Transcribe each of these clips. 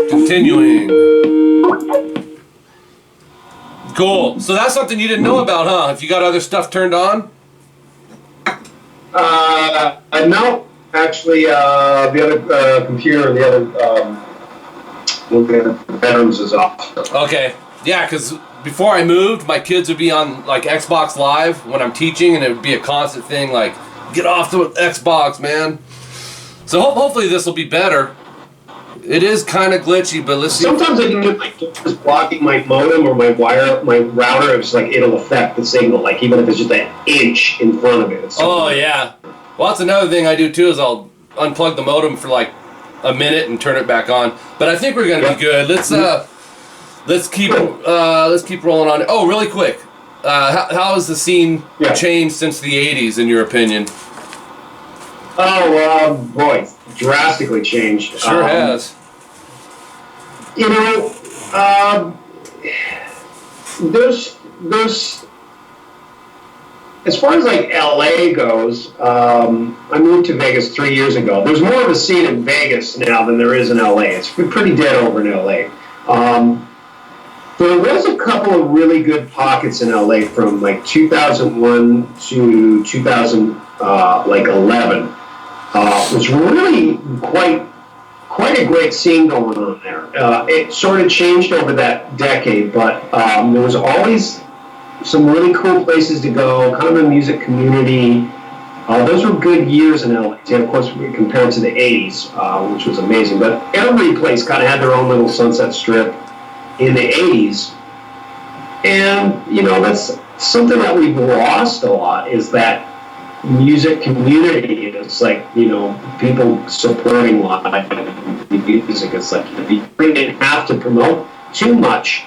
Continuing. Cool. So that's something you didn't know about, huh? If you got other stuff turned on? No. Actually, the other computer and the other bedrooms is off. Okay. Yeah, because before I moved, my kids would be on like Xbox Live when I'm teaching, and it would be a constant thing like, get off the Xbox, man. So hopefully this will be better. It is kind of glitchy, but let's see. Sometimes I can do like just blocking my modem or my router. It's like it'll affect the signal, like even if it's just an inch in front of it. Oh yeah. Well, that's another thing I do too. Is I'll unplug the modem for like a minute and turn it back on. But I think we're gonna be good. Let's keep rolling on. Oh, really quick. How has the scene changed since the '80s, in your opinion? Oh, boy, drastically changed. Sure has. You know, there's as far as like LA goes, I moved to Vegas 3 years ago. There's more of a scene in Vegas now than there is in LA. It's pretty dead over in LA. There was a couple of really good pockets in LA from like 2001 to 2011. It was really quite a great scene going on there. It sort of changed over that decade, but there was always some really cool places to go, kind of a music community. Those were good years in LA, of course, compared to the 80s, which was amazing. But every place kind of had their own little Sunset Strip in the 80s. And, you know, that's something that we've lost a lot, is that music community. It's like, you know, people supporting live music. It's like you didn't have to promote too much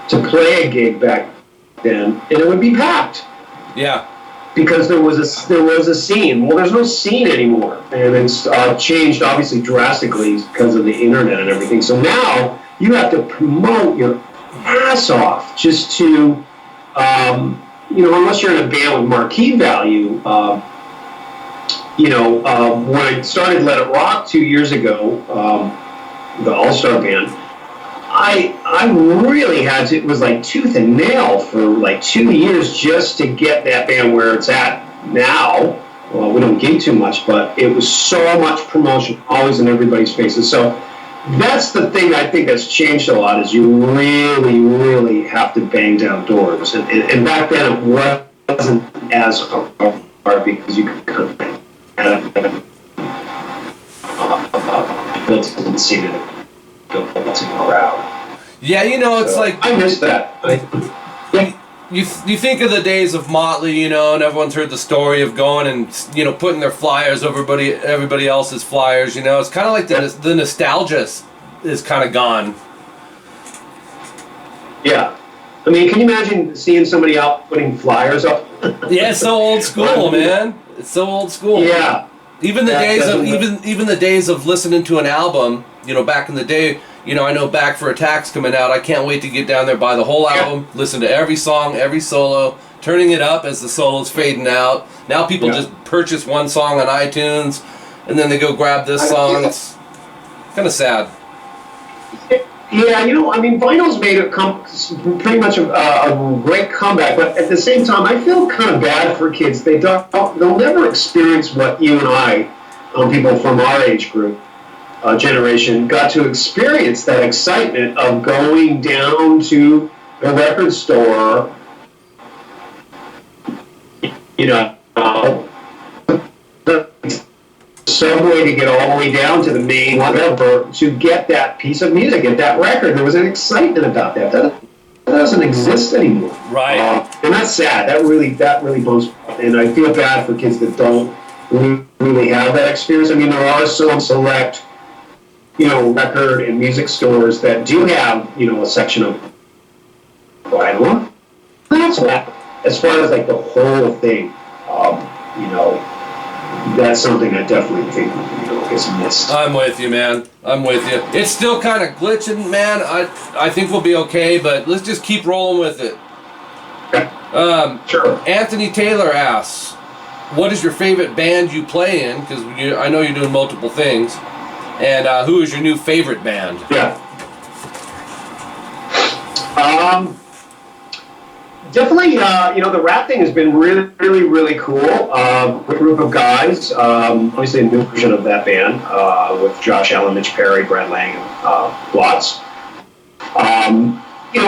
to play a gig back then, and it would be packed. Yeah. Because there was a scene. Well, there's no scene anymore, and it's changed obviously drastically because of the internet and everything. So now you have to promote your ass off just to. You know, unless you're in a band with marquee value, when I started Let It Rock 2 years ago, the All-Star band, I really had to, it was like tooth and nail for like 2 years just to get that band where it's at now. Well, we don't give too much, but it was so much promotion, always in everybody's faces. So that's the thing I think that's changed a lot, is you really, really have to bang down doors. And back then it wasn't as hard because you could kind of built in scene and built in crowd. Yeah, you know, it's like I miss that. You think of the days of Motley, you know, and everyone's heard the story of going and, you know, putting their flyers over everybody else's flyers, you know. It's kind of like the nostalgia is kind of gone. Yeah. I mean, can you imagine seeing somebody out putting flyers up? Yeah, it's so old school, man. It's so old school. Yeah. Even the days of listening to an album, you know, back in the day. You know, I know Back for Attack's coming out. I can't wait to get down there, buy the whole album, listen to every song, every solo, turning it up as the solo's fading out. Now people just purchase one song on iTunes, and then they go grab this song. It's kind of sad. Yeah, you know, I mean, vinyl's made it pretty much a great comeback, but at the same time, I feel kind of bad for kids. They'll never experience what you and I, people from our age group, generation, got to experience, that excitement of going down to the record store, you know, the subway to get all the way down to the main whatever to get that piece of music, get that record. There was an excitement about that. That doesn't exist anymore. Right. And that's sad. That really bums me out. And I feel bad for kids that don't really have that experience. I mean, there are some select, you know, record and music stores that do have, you know, a section of vinyl. That's that. As far as like the whole thing, you know, that's something I definitely think, you know, gets missed. I'm with you, man. I'm with you. It's still kind of glitching, man. I think we'll be okay, but let's just keep rolling with it. Sure. Anthony Taylor asks, what is your favorite band you play in? Because I know you're doing multiple things. And who is your new favorite band? Yeah. Definitely, the RATT thing has been really, really, really cool. Great group of guys. Obviously, a new version of that band with Josh Allen, Mitch Perry, Brad Lang, and Blotzer.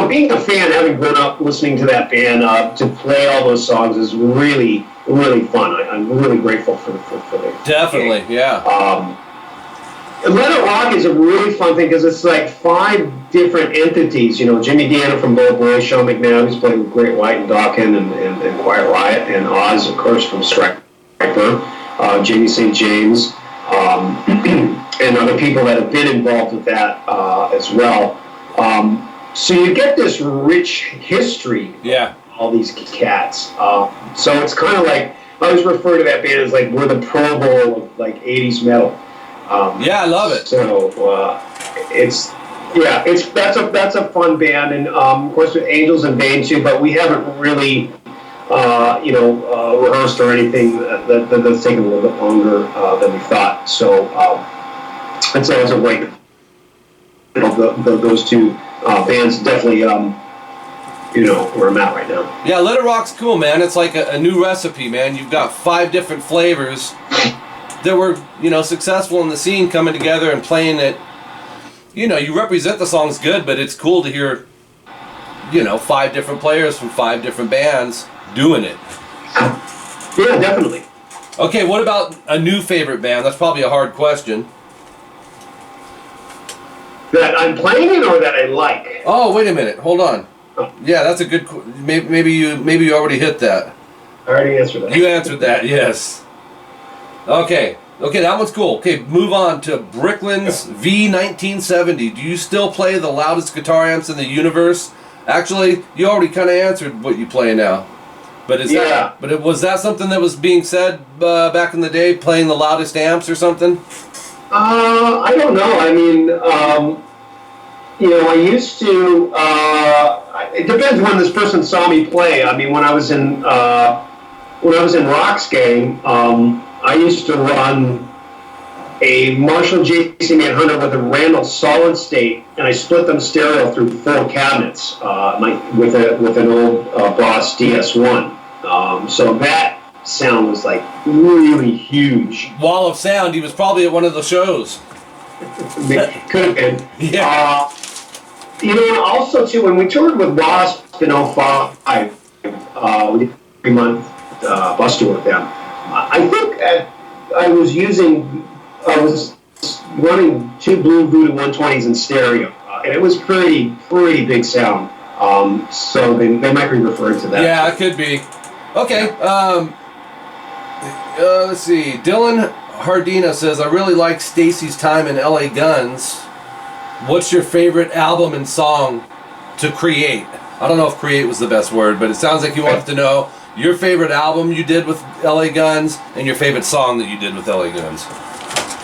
Being a fan, having grown up listening to that band, to play all those songs is really, really fun. I'm really grateful for the Definitely, game. yeah. It Rawk is a really fun thing because it's like 5 different entities. Jimmy Deanna from Bold Boy, Sean McNabb, who's played with Great White and Dawkins and Quiet Riot, and Oz, of course, from Striper, Jamie St. James, and other people that have been involved with that as well. So you get this rich history of all these cats. So it's kind of like, I always refer to that band as like, we're the Pro Bowl of like 80s metal. I love it. So that's a fun band, and of course with Angels and Bane too. But we haven't really rehearsed or anything. That's taken a little bit longer than we thought. So I'd say as a wait, those 2 bands definitely where I'm at right now. Yeah, It Rawk's cool, man. It's like a new recipe, man. You've got 5 different flavors that were, successful in the scene coming together and playing it. You represent the songs good, but it's cool to hear, 5 different players from 5 different bands doing it. Yeah, definitely. Okay, what about a new favorite band? That's probably a hard question. That I'm playing it or that I like? Oh, wait a minute. Hold on. Oh. Yeah, that's a good. Maybe you already hit that. I already answered that. You answered that. Yes. Okay, that one's cool. Okay, move on to Brickland's V1970. Do you still play the loudest guitar amps in the universe? Actually, you already kind of answered what you play now. But was that something that was being said back in the day, playing the loudest amps or something? I don't know. I mean, I used to. It depends when this person saw me play. I mean, when I was in Roxx Gang, I used to run a Marshall JC800 with a Randall solid state, and I split them stereo through 4 cabinets with an old Boss DS1. So that sound was like really huge. Wall of sound. He was probably at one of the shows. Could have been. Yeah. Also too, when we toured with Wasp in 05, we did a 3-month bus tour with them. I think I was running 2 Blue Voodoo 120s in stereo, and it was pretty big sound. So they might be referring to that. Yeah, it could be. Okay. Let's see. Dylan Hardina says, I really like Stacey's time in LA Guns. What's your favorite album and song to create? I don't know if create was the best word, but it sounds like you wanted to know your favorite album you did with LA Guns and your favorite song that you did with LA Guns.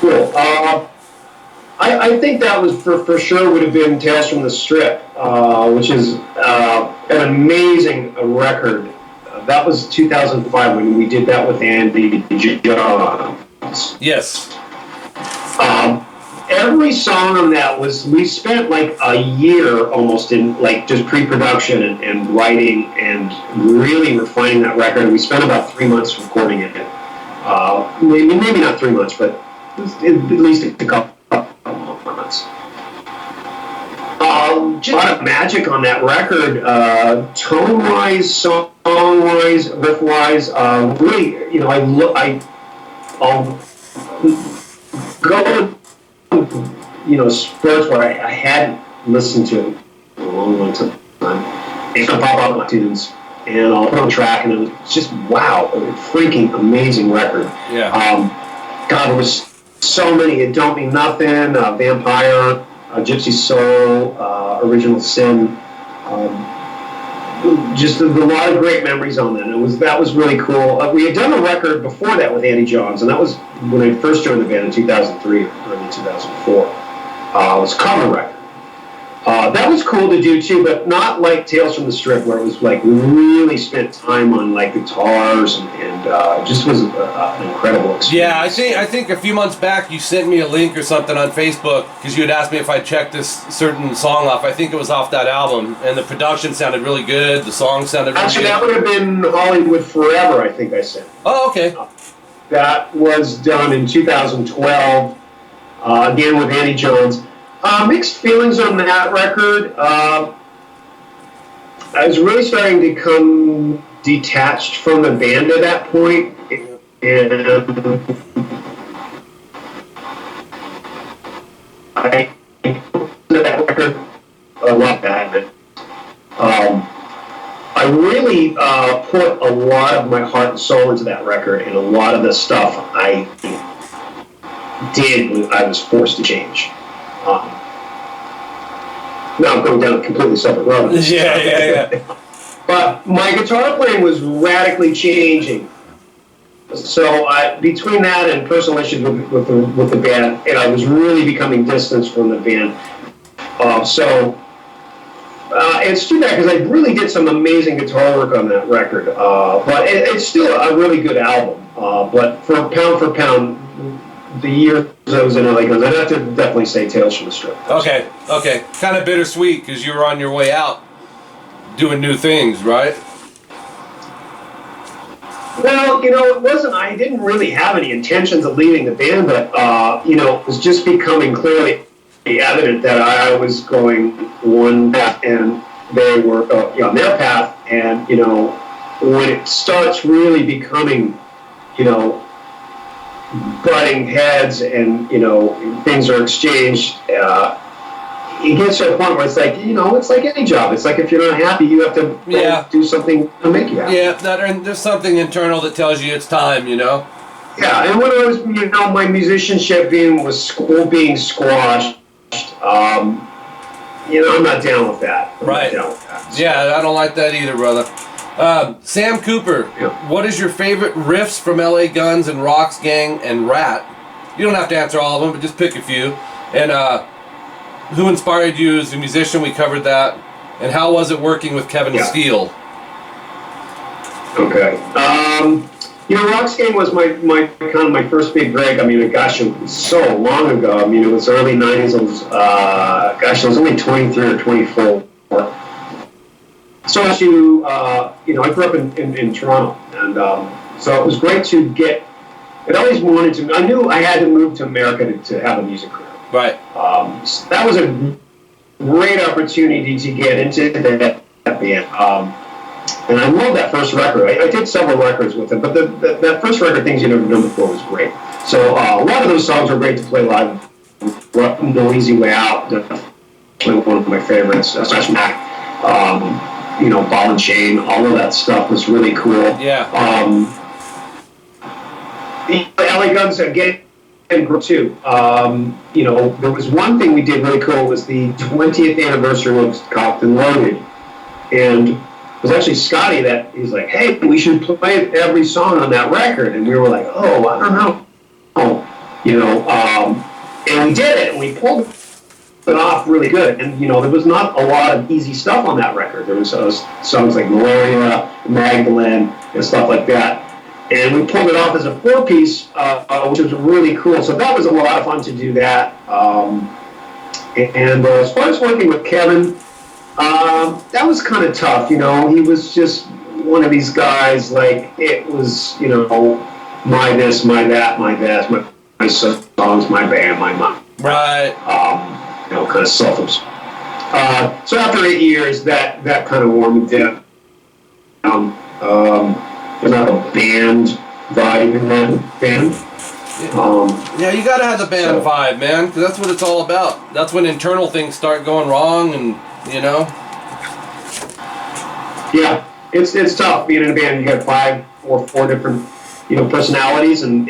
Cool. I think that was for sure would have been Tales from the Strip, which is an amazing record. That was 2005 when we did that with Andy Johns. Yes. Every song on that we spent like a year almost in like just pre-production and writing and really refining that record. And we spent about 3 months recording it. Maybe not 3 months, but at least a couple months. Just a lot of magic on that record, tone-wise, song-wise, riff-wise. Really, I'll go spurts where I hadn't listened to it in a long time. It's gonna pop up on tunes, and I'll put on track, and it was just wow, a freaking amazing record. Yeah. God, there was so many. It Don't Mean Nothing, Vampire, Gypsy Soul, Original Sin. Just a lot of great memories on that. That was really cool. We had done a record before that with Andy Johns, and that was when I first joined the band in 2003 or early 2004. It was a cover record. that was cool to do too, but not like Tales from the Strip, where it was like we really spent time on like guitars and just was an incredible experience. Yeah, I think a few months back you sent me a link or something on Facebook because you had asked me if I'd check this certain song off. I think it was off that album, and the production sounded really good. The song sounded really Actually, good. that would have been Hollywood Forever, I think I sent. Oh, okay. That was done in 2012, again with Andy Jones. Mixed feelings on that record. I was really starting to become detached from the band at that point, and I that record a lot bad. I really put a lot of my heart and soul into that record, and a lot of the stuff I did, I was forced to change. Now I'm going down a completely separate road. Yeah. But my guitar playing was radically changing. So between that and personal issues with the band, and I was really becoming distanced from the band. It's too bad because I really did some amazing guitar work on that record. But it's still a really good album. But for pound, the years I was in Elegans, I'd have to definitely say Tales from the Strip. Okay. Kind of bittersweet because you were on your way out doing new things, right? Well, it wasn't, I didn't really have any intentions of leaving the band, but, it was just becoming clearly evident that I was going one path and they were on their path. And, when it starts really becoming, butting heads and, things are exchanged, it gets to a point where it's like, it's like any job. It's like if you're not happy, you have to do something to make you happy. Yeah, and there's something internal that tells you it's time, Yeah, and when I was, my musicianship being squashed, I'm not down with that. Right. Yeah, I don't like that either, brother. Sam Cooper, What is your favorite riffs from LA Guns and Roxx Gang and RATT? You don't have to answer all of them, but just pick a few. And who inspired you as a musician? We covered that. And how was it working with Kevin Steele? Okay. Roxx Gang was my first big break. I mean, gosh, it was so long ago. I mean, it was early 90s. I was only 23 or 24. So I grew up in Toronto, and so it was great to get. I'd always wanted to. I knew I had to move to America to have a music career. Right. So that was a great opportunity to get into that band. And I love that first record. I did several records with them, but that first record, Things You Never Done Before, was great. So a lot of those songs were great to play live. No Easy Way Out, definitely one of my favorites. Slash Mac. Ball and Chain, all of that stuff was really cool. Yeah. The LA Guns again too. There was one thing we did really cool was the 20th anniversary of Cocked and Loaded, and it was actually Scotty that he's like, hey, we should play every song on that record, and we were like, oh, I don't know, and we did it, and we pulled it off really good. And there was not a lot of easy stuff on that record. There was songs like Malaria, Magdalene, and stuff like that. And we pulled it off as a 4-piece, which was really cool. So that was a lot of fun to do that. And as far as working with Kevin, that was kind of tough. He was just one of these guys. Like it was, my this, my that, my that, my songs, my band, my mom. Right. Kind of selfish. So after 8 years, that kind of wore me down. There's not a band vibe in that band. You gotta have the band vibe, man, because that's what it's all about. That's when internal things start going wrong, and Yeah, it's tough being in a band. You got 5 or 4 different, personalities, and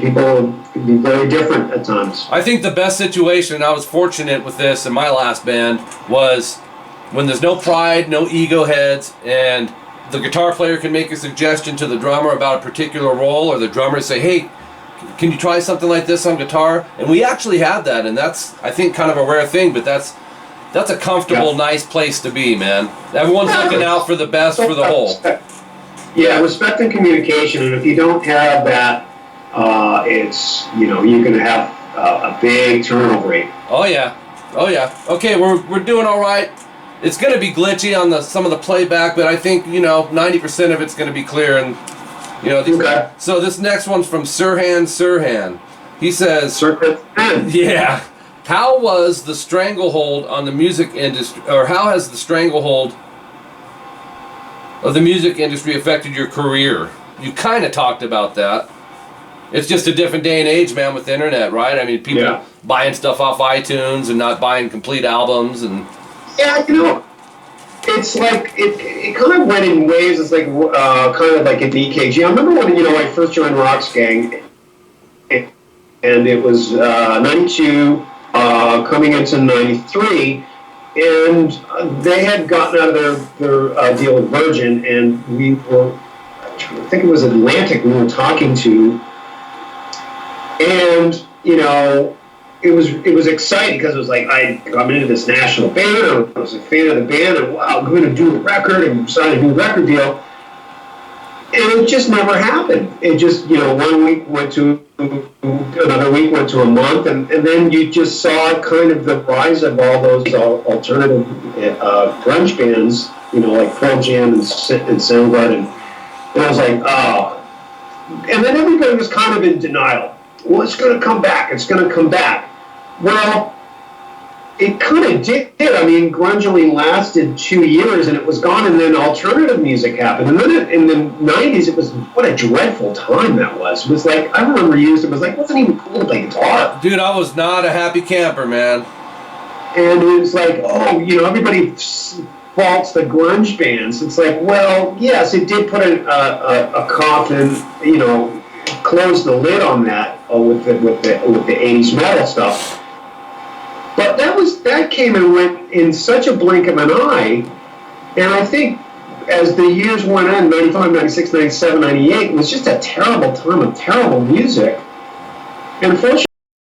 people can be very different at times. I think the best situation, and I was fortunate with this in my last band, was when there's no pride, no ego heads, and the guitar player can make a suggestion to the drummer about a particular role, or the drummer say, hey, can you try something like this on guitar? And we actually had that, and that's, I think, kind of a rare thing, but that's a comfortable, nice place to be, man. Everyone's looking out for the best for the whole. Yeah, respect and communication, and if you don't have that, it's, you're going to have a big turnover rate. Oh yeah. Okay, we're doing all right. It's going to be glitchy on some of the playback, but I think 90% of it's going to be clear. And Okay. So this next one's from Sirhan. He says, Sirhan. Yeah. How was the stranglehold on the music industry, or how has the stranglehold of the music industry affected your career? You kind of talked about that. It's just a different day and age, man, with the internet, right? I mean, people buying stuff off iTunes and not buying complete albums, and it's like it kind of went in waves. It's like kind of like an EKG. I remember when I first joined Roxx Gang, and it was 92 coming into 93, and they had gotten out of their deal with Virgin, and we were, I think it was Atlantic we were talking to, and it was exciting because it was like I'm into this national band. I was a fan of the band, and wow, I'm going to do a record and sign a new record deal. And it just never happened. It just, 1 week went to another week, went to a month, and then you just saw kind of the rise of all those alternative grunge bands, like Pearl Jam and Soundgarden. And I was like, oh. And then everybody was kind of in denial. Well, it's going to come back. It's going to come back. Well, it kind of did. I mean, grunge only lasted 2 years, and it was gone, and then alternative music happened. And then in the 90s, it was, what a dreadful time that was. It was like, I remember it was like, it wasn't even cool to play guitar. Dude, I was not a happy camper, man. And it was like, everybody faults the grunge bands. It's like, well, yes, it did put a coffin, close the lid on that with the 80s metal stuff. But that came and went in such a blink of an eye, and I think as the years went on, 95, 96, 97, 98, it was just a terrible time of terrible music. And unfortunately,